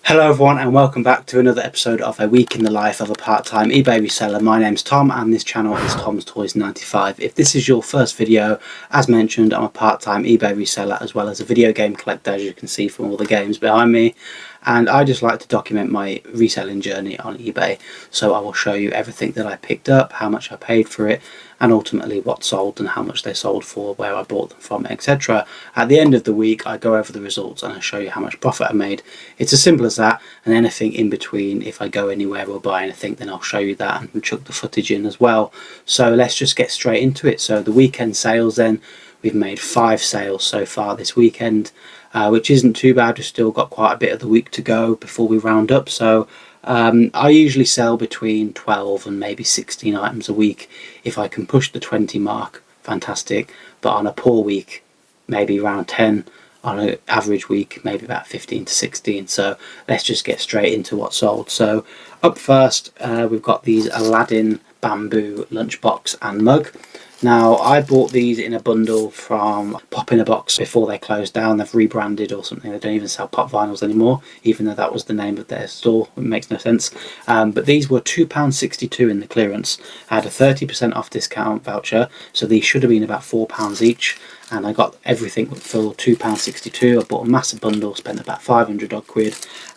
Hello everyone and welcome back to another episode of A Week in the Life of a Part-Time eBay Reseller. My name's Tom and this channel is Tom's Toys 95. If this is your first video, as mentioned, I'm a part-time eBay reseller as well as a video game collector, as you can see from all the games behind me. And I just like to document my reselling journey on eBay. So I will show you everything that I picked up, how much I paid for it, and ultimately what sold and how much they sold for, where I bought them from, etc. At the end of the week, I go over the results and I show you how much profit I made. It's as simple as that, and anything in between, if I go anywhere or buy anything, then I'll show you that and chuck the footage in as well. So let's just get straight into it. So the weekend sales then, we've made 5 sales so far this weekend, which isn't too bad. We've still got quite a bit of the week to go before we round up. So I usually sell between 12 and maybe 16 items a week. If I can push the 20 mark, fantastic. But on a poor week, maybe around 10. On an average week, maybe about 15 to 16. So let's just get straight into what sold. So up first, we've got these Aladdin bamboo lunchbox and mug. Now, I bought these in a bundle from Pop in a Box before they closed down. They've rebranded or something. They don't even sell pop vinyls anymore, even though that was the name of their store. It makes no sense. But these were £2.62 in the clearance. I had a 30% off discount voucher, so these should have been about £4 each. And I got everything for £2.62. I bought a massive bundle, spent about 500 odd quid,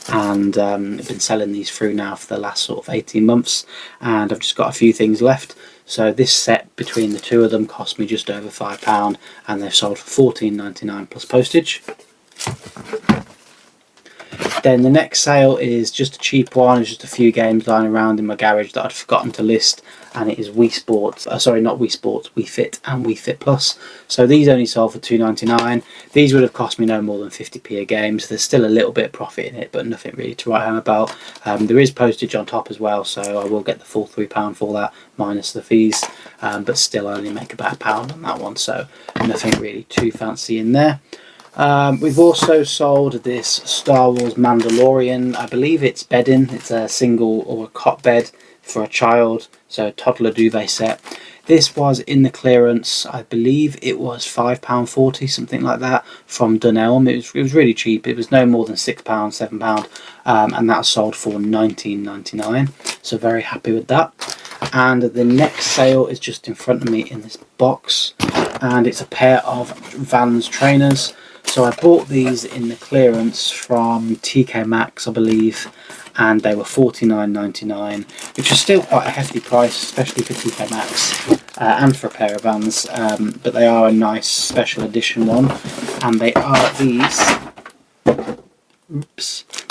and I've been selling these through now for the last sort of 18 months, and I've just got a few things left. So this set between the two of them cost me just over £5, and they've sold for £14.99 plus postage. Then the next sale is just a cheap one. It's just a few games lying around in my garage that I'd forgotten to list, and it is Wii Sports. Sorry, not Wii Sports, Wii Fit and Wii Fit Plus. So these only sold for £2.99. These would have cost me no more than 50p a game, so there's still a little bit of profit in it, but nothing really to write home about. There is postage on top as well, so I will get the full £3 for that, minus the fees, but still only make about £1 on that one, so nothing really too fancy in there. We've also sold this Star Wars Mandalorian. I believe it's bedding. It's a single or a cot bed for a child, so a toddler duvet set. This was in the clearance. I believe it was £5.40, something like that, from Dunelm. It was really cheap. It was no more than £6, £7, and that sold for £19.99. So very happy with that. And the next sale is just in front of me in this box, and it's a pair of Vans trainers. So I bought these in the clearance from TK Maxx, I believe, and they were £49.99, which is still quite a hefty price, especially for TK Maxx and for a pair of Vans. But they are a nice special edition one, and they are these.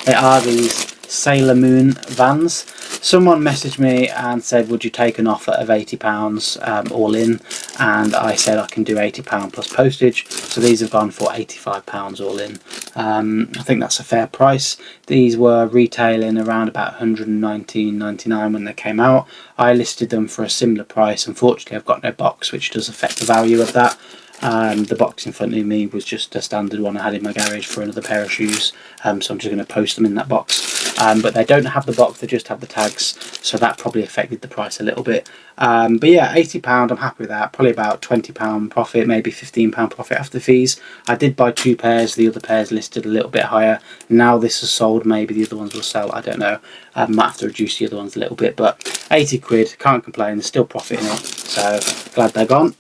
They are these Sailor Moon Vans. Someone messaged me and said, would you take an offer of £80 all in? And I said I can do £80 plus postage. So these have gone for £85 all in. I think that's a fair price. These were retailing around about £119.99 when they came out. I listed them for a similar price. Unfortunately, I've got no box, which does affect the value of that. The box in front of me was just a standard one I had in my garage for another pair of shoes, so I'm just going to post them in that box. But they don't have the box, they just have the tags, so that probably affected the price a little bit. But yeah, £80, I'm happy with that. Probably about £20 profit, maybe £15 profit after fees. I did buy 2 pairs, the other pairs listed a little bit higher. Now this is sold, maybe the other ones will sell, I don't know. I might have to reduce the other ones a little bit, but 80 quid, can't complain, there's still profit in it, so glad they're gone.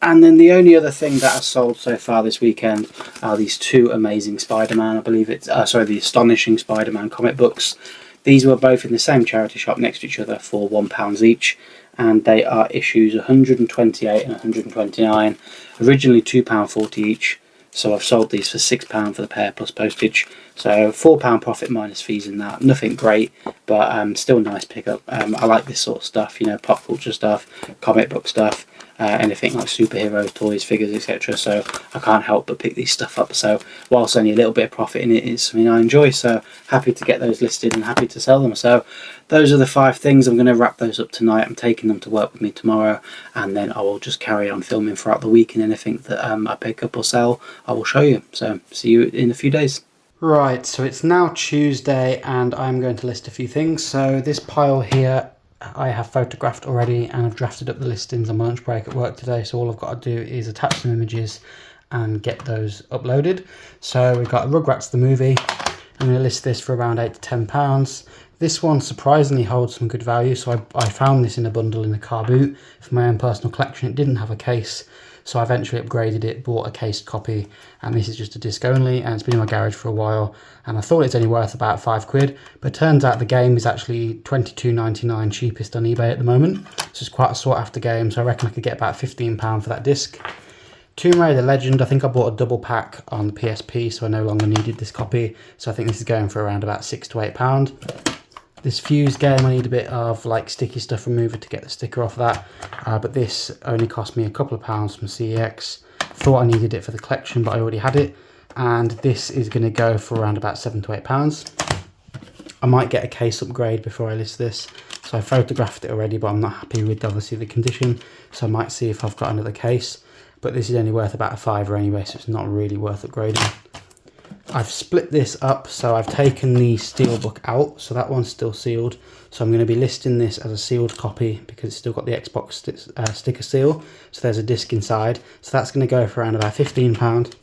And then the only other thing that has sold so far this weekend are these 2 amazing Spider-Man, I believe it's, the Astonishing Spider-Man comic books. These were both in the same charity shop next to each other for £1 each, and they are issues 128 and 129, originally £2.40 each. So I've sold these for £6 for the pair plus postage. So £4 profit minus fees in that. Nothing great, but still nice pickup. I like this sort of stuff, you know, pop culture stuff, comic book stuff. Anything like superheroes, toys, figures, etc. So I can't help but pick these stuff up. So whilst only a little bit of profit in it, it's something I enjoy. So happy to get those listed and happy to sell them. So those are the 5 things. I'm going to wrap those up tonight. I'm taking them to work with me tomorrow, and then I will just carry on filming throughout the week, and anything that I pick up or sell, I will show you. So see you in a few days. Right, so it's now Tuesday and I'm going to list a few things. So this pile here I have photographed already, and I've drafted up the listings on my lunch break at work today, so all I've got to do is attach some images and get those uploaded. So we've got Rugrats the movie, I'm going to list this for around £8 to £10. This one surprisingly holds some good value, so I found this in a bundle in the car boot for my own personal collection. It didn't have a case, so I eventually upgraded it, bought a cased copy, and this is just a disc only, and it's been in my garage for a while, and I thought it's only worth about £5, but it turns out the game is actually £22.99 cheapest on eBay at the moment, so it's quite a sought after game, so I reckon I could get about £15 for that disc. Tomb Raider Legend, I think I bought a double pack on the PSP, so I no longer needed this copy, so I think this is going for around about £6 to £8. This Fuse game, I need a bit of like sticky stuff remover to get the sticker off that, but this only cost me a couple of pounds from CEX. Thought I needed it for the collection, but I already had it, and this is going to go for around about £7 to £8. I might get a case upgrade before I list this, so I photographed it already, but I'm not happy with obviously the condition, so I might see if I've got another case, but this is only worth about a £5 anyway, so it's not really worth upgrading. I've split this up, so I've taken the steelbook out, so that one's still sealed, so I'm going to be listing this as a sealed copy because it's still got the Xbox sticker seal, so there's a disc inside, so that's going to go for around about £15.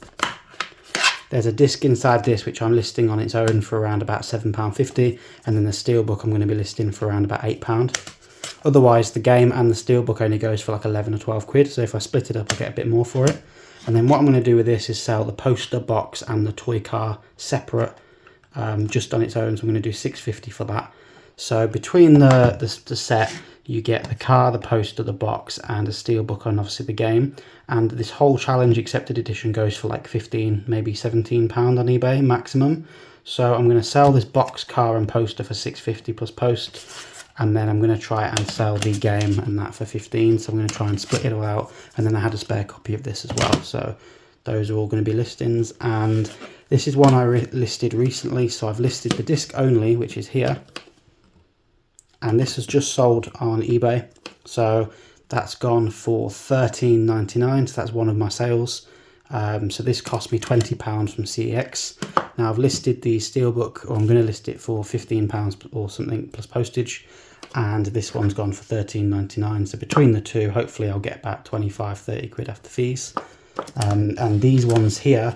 There's a disc inside this which I'm listing on its own for around about £7.50, and then the steelbook I'm going to be listing for around about £8. Otherwise the game and the steelbook only goes for like 11 or 12 quid, so if I split it up I get a bit more for it. And then what I'm going to do with this is sell the poster box and the toy car separate, just on its own, so I'm going to do £6.50 for that. So between the set you get the car, the poster, the box and a steelbook and obviously the game, and this whole challenge accepted edition goes for like 15, maybe £17 on eBay maximum. So I'm going to sell this box, car and poster for £6.50 plus post, and then I'm going to try and sell the game and that for 15, so I'm going to try and split it all out, and then I had a spare copy of this as well, so those are all going to be listings. And this is one I listed recently, so I've listed the disc only, which is here, and this has just sold on eBay, so that's gone for £13.99, so that's one of my sales. So this cost me £20 from CEX. Now I've listed the steelbook, or I'm going to list it for £15 or something plus postage, and this one's gone for £13.99. So between the two, hopefully I'll get about 25-30 quid after fees. And these ones here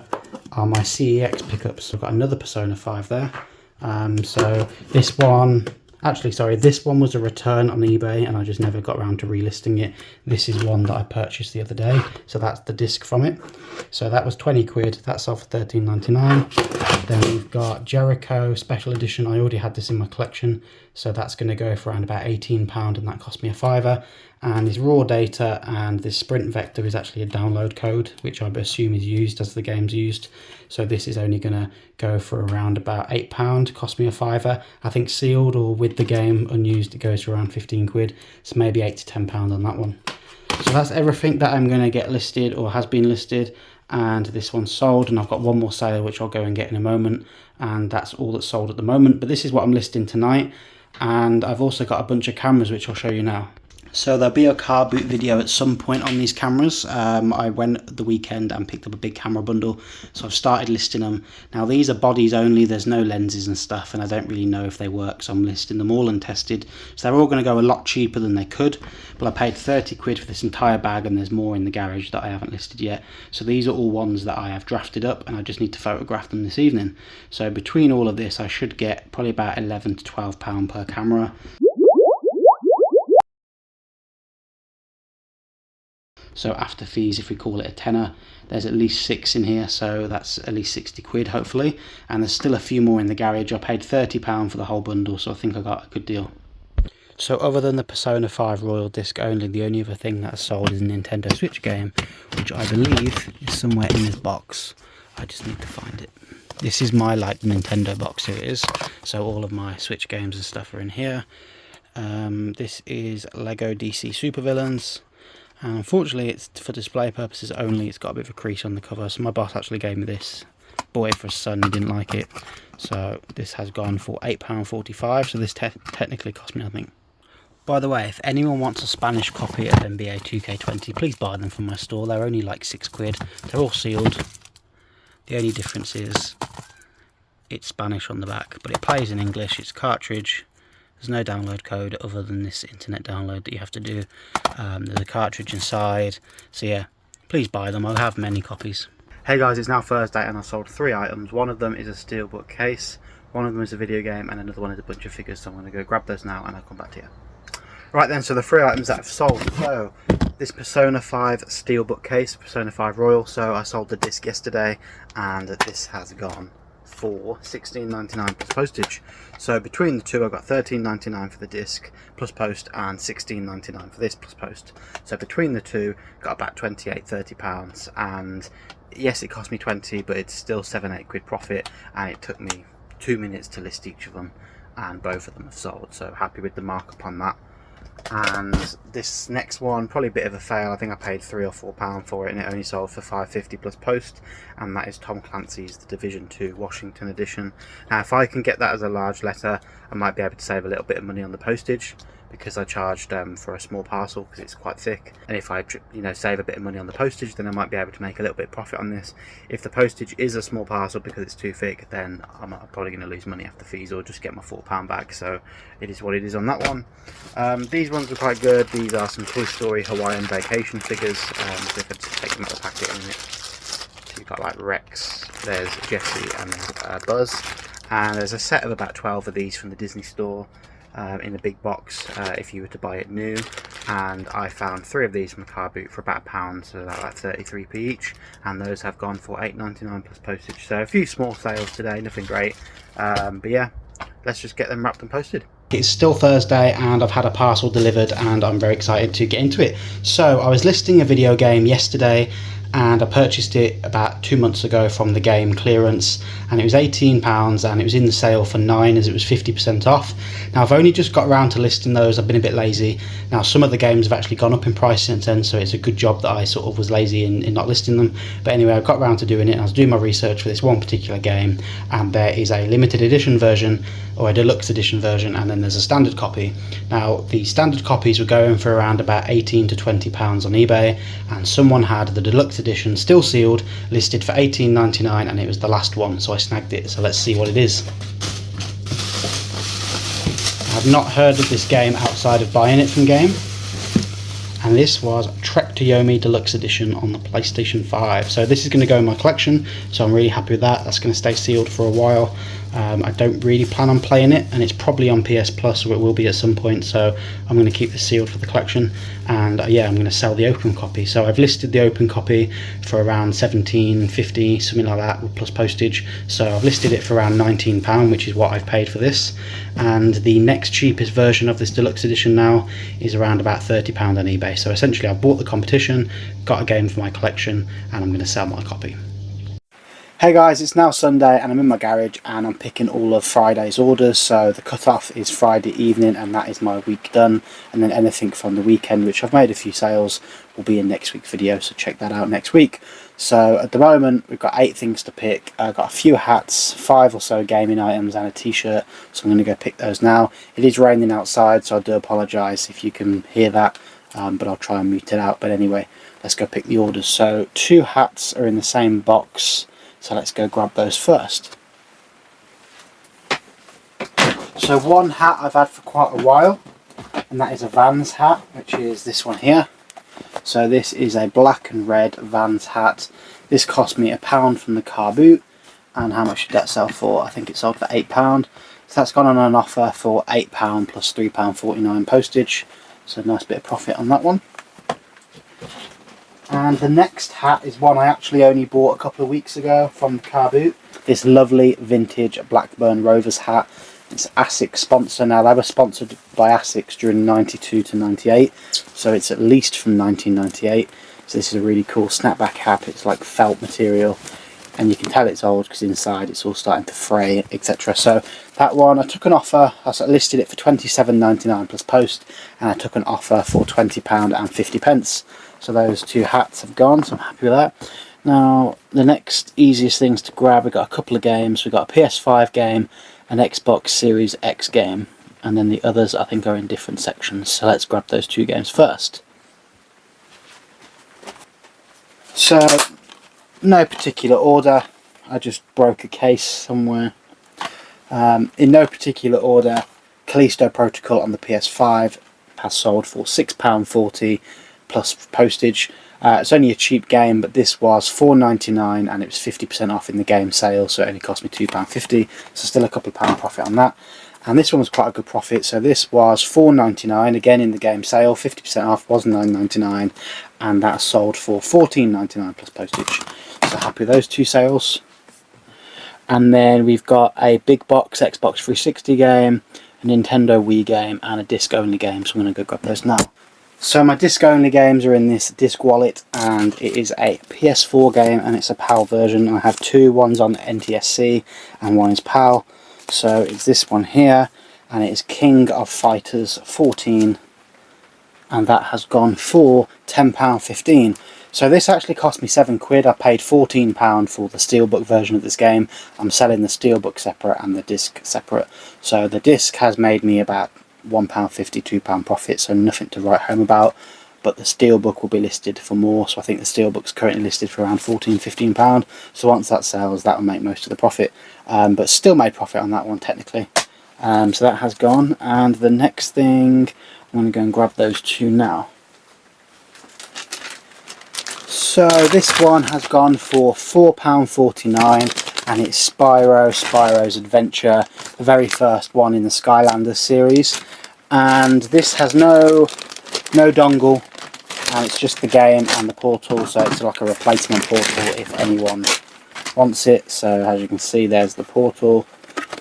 are my CEX pickups. So I've got another Persona 5 there. So this one, actually sorry, this one was a return on eBay and I just never got around to relisting it. This is one that I purchased the other day, so that's the disc from it. So that was 20 quid, that sold for £13.99. Then we've got Jericho Special Edition. I already had this in my collection, so that's going to go for around about £18, and that cost me a £5. And this raw data and this sprint vector is actually a download code, which I assume is used as the game's used. So this is only going to go for around about £8, cost me a £5. I think sealed or with the game unused it goes for around 15 quid, so maybe £8 to £10 on that one. So that's everything that I'm going to get listed or has been listed, and this one's sold, and I've got one more sale which I'll go and get in a moment, and that's all that's sold at the moment. But this is what I'm listing tonight, and I've also got a bunch of cameras which I'll show you now. So there'll be a car boot video at some point on these cameras. I went the weekend and picked up a big camera bundle, so I've started listing them. Now these are bodies only, there's no lenses and stuff, and I don't really know if they work, so I'm listing them all untested. So they're all going to go a lot cheaper than they could, but I paid 30 quid for this entire bag, and there's more in the garage that I haven't listed yet. So these are all ones that I have drafted up, and I just need to photograph them this evening. So between all of this I should get probably about £11 to £12 per camera. So after fees, if we call it a tenner, there's at least 6 in here, so that's at least 60 quid hopefully. And there's still a few more in the garage. I paid £30 for the whole bundle, so I think I got a good deal. So other than the Persona 5 Royal Disc only, the only other thing that's sold is a Nintendo Switch game, which I believe is somewhere in this box. I just need to find it. This is my like Nintendo box, here it is. So all of my Switch games and stuff are in here. This is Lego DC Supervillains. And unfortunately it's for display purposes only, it's got a bit of a crease on the cover, so my boss actually gave me this. Bought it for his son, he didn't like it, so this has gone for £8.45, so this technically cost me nothing. By the way, if anyone wants a Spanish copy of NBA 2K20, please buy them from my store, they're only like 6 quid, they're all sealed. The only difference is it's Spanish on the back, but it plays in English, it's cartridge. There's no download code other than this internet download that you have to do. There's a cartridge inside. So yeah, please buy them. I'll have many copies. Hey guys, it's now Thursday and I sold 3 items. One of them is a steelbook case, one of them is a video game, and another one is a bunch of figures. So I'm going to go grab those now and I'll come back to you. Right then, so the 3 items that I've sold. So this Persona 5 steelbook case, Persona 5 Royal. So I sold the disc yesterday and this has gone for £16.99 plus postage. So between the two I got £13.99 for the disc plus post and £16.99 for this plus post. So between the two got about £28-30, and yes, it cost me 20, but it's still 7-8 quid profit, and it took me 2 minutes to list each of them, and both of them have sold, so happy with the markup on that. And this next one, probably a bit of a fail. I think I paid £3 or £4 for it and it only sold for £5.50 plus post, and that is Tom Clancy's The Division 2 Washington edition. Now if I can get that as a large letter, I might be able to save a little bit of money on the postage, because I charged for a small parcel because it's quite thick, and if I save a bit of money on the postage, then I might be able to make a little bit of profit on this. If the postage is a small parcel because it's too thick, then I'm probably going to lose money after fees or just get my £4 back, so it is what it is on that one. These ones are quite good. These are some Toy Story Hawaiian Vacation figures, so if I just take them out of the packet in a minute. So you've got like Rex, there's Jessie and there's Buzz, and there's a set of about 12 of these from the Disney store in a big box if you were to buy it new, and I found 3 of these from a car boot for about £1, so about like 33p each, and those have gone for £8.99 plus postage. So a few small sales today, nothing great, but yeah, let's just get them wrapped and posted. It's still Thursday and I've had a parcel delivered and I'm very excited to get into it. So I was listing a video game yesterday and I purchased it about 2 months ago from the game clearance, and it was £18 and it was in the sale for £9 as it was 50% off. Now I've only just got around to listing those. I've been a bit lazy. Now some of the games have actually gone up in price since then, so it's a good job that I sort of was lazy in not listing them. But anyway, I got around to doing it and I was doing my research for this one particular game, and there is a limited edition version or a deluxe edition version, and then there's a standard copy. Now the standard copies were going for around about £18 to £20 on eBay, and someone had the deluxe edition still sealed listed for £18.99 and it was the last one, so I snagged it. So let's see what it is. I've not heard of this game outside of buying it from game, and this was Trek to Yomi Deluxe Edition on the PlayStation 5. So this is going to go in my collection, so I'm really happy with that. That's going to stay sealed for a while. I don't really plan on playing it, and it's probably on PS Plus, or it will be at some point, so I'm going to keep this sealed for the collection. And yeah, I'm going to sell the open copy. So I've listed the open copy for around £17.50, something like that, plus postage. So I've listed it for around £19, which is what I've paid for this. And the next cheapest version of this deluxe edition now is around about £30 on eBay. So essentially I've bought the competition, got a game for my collection, and I'm going to sell my copy. Hey guys, it's now Sunday and I'm in my garage and I'm picking all of Friday's orders. So the cut-off is Friday evening and that is my week done, and then anything from the weekend, which I've made a few sales, will be in next week's video, so check that out next week. So at the moment we've got 8 things to pick. I've got a few hats, 5 or so gaming items and a t-shirt, so I'm going to go pick those now. It is raining outside, so I do apologise if you can hear that, but I'll try and mute it out. But anyway, let's go pick the orders. So 2 hats are in the same box, so let's go grab those first. So one hat I've had for quite a while, and that is a Vans hat, which is this one here. So this is a black and red Vans hat. This cost me £1 from the car boot, and how much did that sell for? I think it sold for £8. So that's gone on an offer for £8 plus £3.49 postage, so a nice bit of profit on that one. And the next hat is one I actually only bought a couple of weeks ago from the car boot. This lovely vintage Blackburn Rovers hat. It's ASICS sponsor. Now they were sponsored by ASICS during 92 to 98, so it's at least from 1998. So this is a really cool snapback hat. It's like felt material, and you can tell it's old because inside it's all starting to fray, etc. So that one I took an offer. I listed it for £27.99 plus post, and I took an offer for £20 and 50 pence. So those 2 hats have gone, so I'm happy with that. Now the next easiest things to grab, we've got a couple of games. We've got a PS5 game, an Xbox Series X game, and then the others I think are in different sections. So let's grab those 2 games first. So no particular order, I just broke a case somewhere. In no particular order, Callisto Protocol on the PS5 has sold for £6.40 plus postage. It's only a cheap game, but this was £4.99 and it was 50% off in the game sale, so it only cost me £2.50, so still a couple of pound profit on that. And this one was quite a good profit, so this was £4.99, again in the game sale, 50% off, was £9.99, and that sold for £14.99 plus postage. So happy with those two sales. And then we've got a big box Xbox 360 game, a Nintendo Wii game, and a disc only game, so I'm going to go grab those now. So my disc only games are in this disc wallet, and it is a PS4 game and it's a PAL version. I have two, one's on NTSC and one is PAL. So it's this one here, and it is King of Fighters 14, and that has gone for £10.15. So this actually cost me £7. I paid £14 for the steelbook version of this game. I'm selling the steelbook separate and the disc separate. So the disc has made me about £1.50, £2 profit, so nothing to write home about. But the steelbook will be listed for more, so I think the steelbook's currently listed for around £14–15. So once that sells, that will make most of the profit. But still made profit on that one technically. So that has gone, and the next thing, I'm going to go and grab those two now. So this one has gone for £4.49, and it's Spyro's Adventure, the very first one in the Skylanders series. And this has no dongle, and it's just the game and the portal, so it's like a replacement portal if anyone wants it. So as you can see, there's the portal,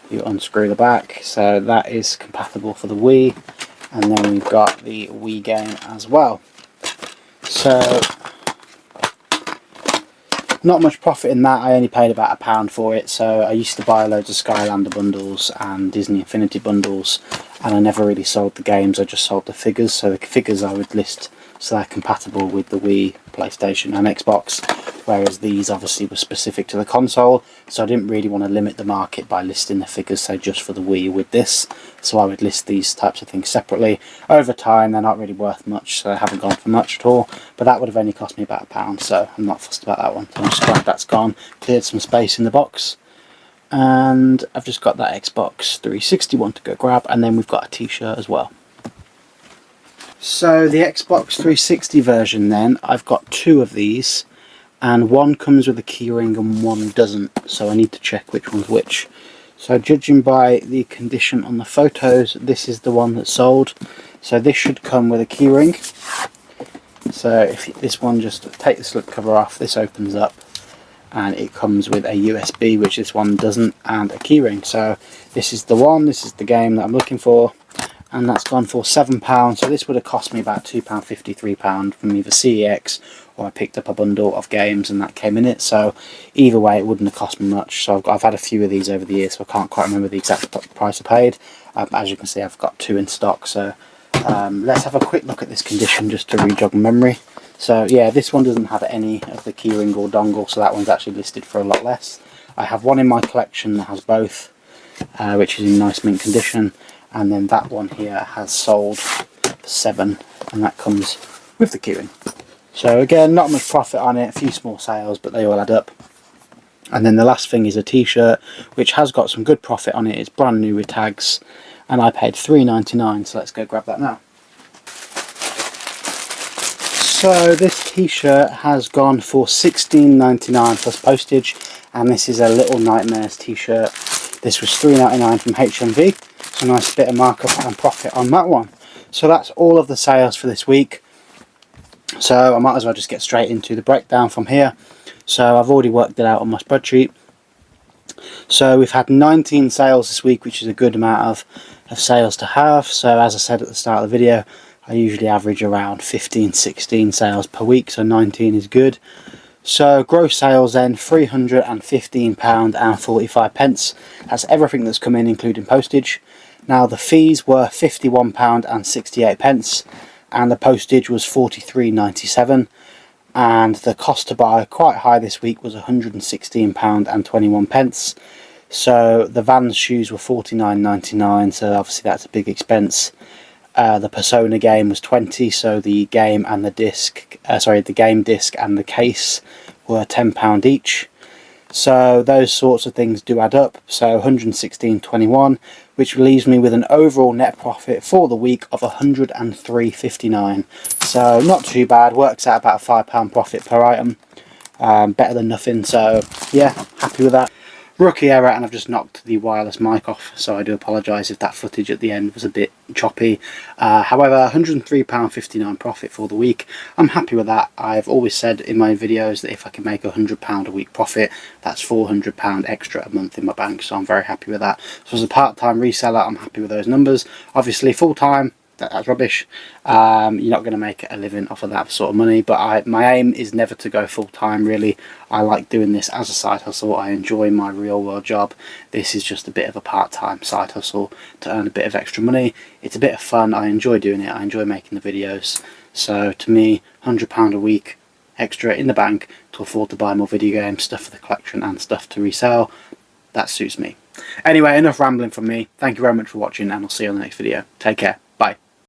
you unscrew the back, so that is compatible for the Wii. And then we've got the Wii game as well. So not much profit in that. I only paid about £1 for it. So I used to buy loads of Skylander bundles and Disney Infinity bundles, and I never really sold the games, I just sold the figures. So the figures I would list so they're compatible with the Wii, PlayStation and Xbox, whereas these obviously were specific to the console, so I didn't really want to limit the market by listing the figures, say just for the Wii with this. So I would list these types of things separately. Over time they're not really worth much, so they haven't gone for much at all, but that would have only cost me about £1, so I'm not fussed about that one. So I'm just glad that's gone, cleared some space in the box. And I've just got that Xbox 360 one to go grab, and then we've got a t-shirt as well. So the Xbox 360 version then, I've got two of these, and one comes with a keyring and one doesn't, so I need to check which one's which. So judging by the condition on the photos, this is the one that's sold. So this should come with a keyring. So if this one, just take the slip cover off, this opens up, and it comes with a USB, which this one doesn't, and a keyring. So this is the one, this is the game that I'm looking for, and that's gone for £7. So this would have cost me about £2.50, £3 from either CEX, or I picked up a bundle of games and that came in it. So either way it wouldn't have cost me much. So I've had a few of these over the years, so I can't quite remember the exact price I paid. As you can see, I've got two in stock. So let's have a quick look at this condition just to re-jog memory. So yeah, this one doesn't have any of the keyring or dongle, so that one's actually listed for a lot less. I have one in my collection that has both, which is in nice mint condition, and then that one here has sold for £7, and that comes with the keyring. So again, not much profit on it, a few small sales, but they all add up. And then the last thing is a t-shirt, which has got some good profit on it. It's brand new with tags, and I paid £3.99, so let's go grab that now. So this t-shirt has gone for £16.99 plus postage, and this is a Little Nightmares t-shirt. This was £3.99 from HMV, so a nice bit of markup and profit on that one. So that's all of the sales for this week. So I might as well just get straight into the breakdown from here. So I've already worked it out on my spreadsheet. So we've had 19 sales this week, which is a good amount of sales to have. So as I said at the start of the video, I usually average around 15–16 sales per week, so 19 is good. So gross sales then, £315.45. That's everything that's come in, including postage. Now the fees were £51.68, and the postage was £43.97. And the cost to buy, quite high this week, was £116.21. So the Vans shoes were £49.99, so obviously that's a big expense. The Persona game was £20, so the game and the disc, the game disc and the case were £10 each. So those sorts of things do add up. So 116.21, which leaves me with an overall net profit for the week of 103.59. So not too bad, works out about a £5 profit per item. Better than nothing, so yeah, happy with that. Rookie error, and I've just knocked the wireless mic off, so I do apologise if that footage at the end was a bit choppy. However, £103.59 profit for the week. I'm happy with that. I've always said in my videos that if I can make £100 a week profit, that's £400 extra a month in my bank, so I'm very happy with that. So as a part-time reseller, I'm happy with those numbers. Obviously full-time, that's rubbish. You're not going to make a living off of that sort of money, but my aim is never to go full-time, really. I like doing this as a side hustle. I enjoy my real world job. This is just a bit of a part-time side hustle to earn a bit of extra money. It's a bit of fun. I enjoy doing it. I enjoy making the videos. So to me, £100 a week extra in the bank to afford to buy more video games, stuff for the collection and stuff to resell, that suits me. Anyway, enough rambling from me. Thank you very much for watching, and I'll see you on the next video. Take care.